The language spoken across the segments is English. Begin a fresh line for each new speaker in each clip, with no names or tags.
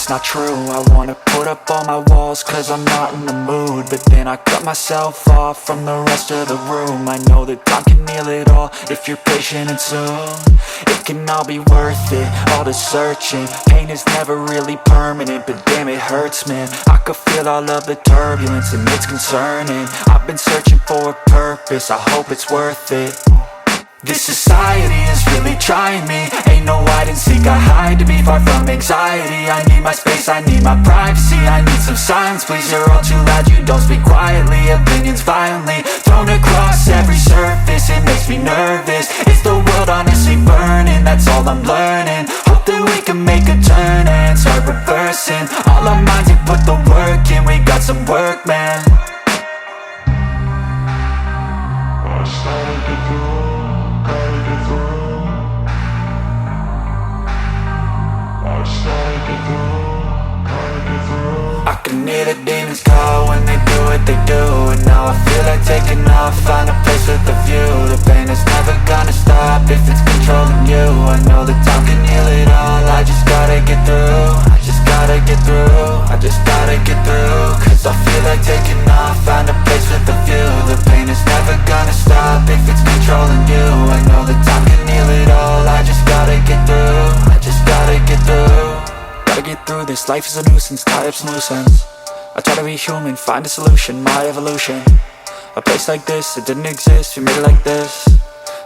it's not true. I wanna put up all my walls cause I'm not in the mood, but then I cut myself off from the rest of the room. I know that time can heal it all if you're patient and soon it can all be worth it, all the searching. Pain is never really permanent, but damn it hurts, man. I could feel all of the turbulence and it's concerning. I've been searching for a purpose, I hope it's worth it. This society is really trying me. Ain't no hide and seek, I hide to be far from anxiety. I need my space, I need my privacy, I need some silence, please. You're all too loud, you don't speak quietly. Opinions violently thrown across every surface, it makes me nervous. Is the world honestly burning? That's all I'm learning. Hope that we can make a turn and start reversing all our minds and put the work in. We got some work, man. I started to do. I can hear the demons call when they do what they do, and now I feel like taking off, find a place with a view. The pain is never gonna stop if it's controlling you. I know that time can heal it all, I just gotta get through. I just gotta get through, I just gotta get through. Cause I feel like taking off, find a place with a view. The pain is never gonna stop if it's controlling you. I know that time can heal it all, I just gotta get through. I just gotta get through. Gotta get through this, life is a nuisance, tie up some loose ends. I try to be human, find a solution, my evolution. A place like this, it didn't exist, we made it like this.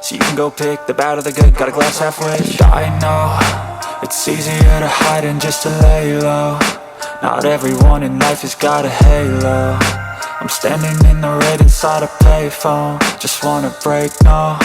So you can go pick the bad or the good, got a glass halfway. I know, it's easier to hide than just to lay low. Not everyone in life has got a halo. I'm standing in the red inside a payphone, just wanna break, no.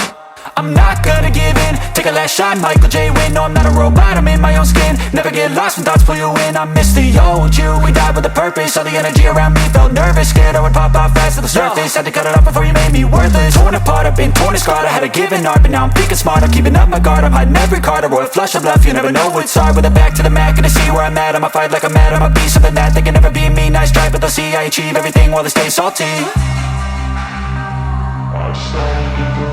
I'm not gonna give in, take a last shot, Michael J. Win. No, I'm not a robot, I'm in my own skin. Never get lost when thoughts pull you in. I miss the old you, we died with a purpose. All the energy around me felt nervous, scared I would pop out fast to the surface. Had to cut it off before you made me worthless. Torn apart, I've been torn and scarred. I had a given art, but now I'm thinking smart. I'm keeping up my guard, I'm hiding every card. A royal flush of bluff, you never know what's hard. With a back to the mat, gonna see where I'm at. I'ma fight like I'm mad, I'ma be something that they can never be me. Nice try, but they'll see I achieve everything while they stay salty. I started to go.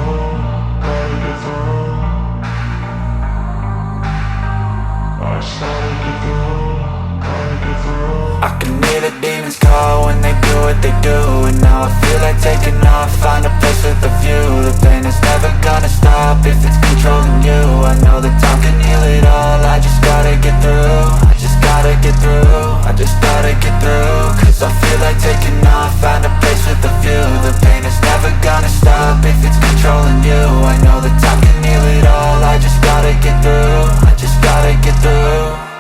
I can hear the demons call when they do what they do, and now I feel like taking off, find a place with a view. The pain is never gonna stop if it's controlling you. I know that time can heal it all, I just gotta get through. I just gotta get through, I just gotta get through. Cause I feel like taking off, find a place with a view. The pain is never gonna stop if it's controlling you. I know that time can heal it all, I just gotta get through. I just gotta get through.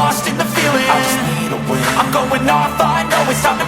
lost in the feeling. I just need a win. I'm going off, I know it's time to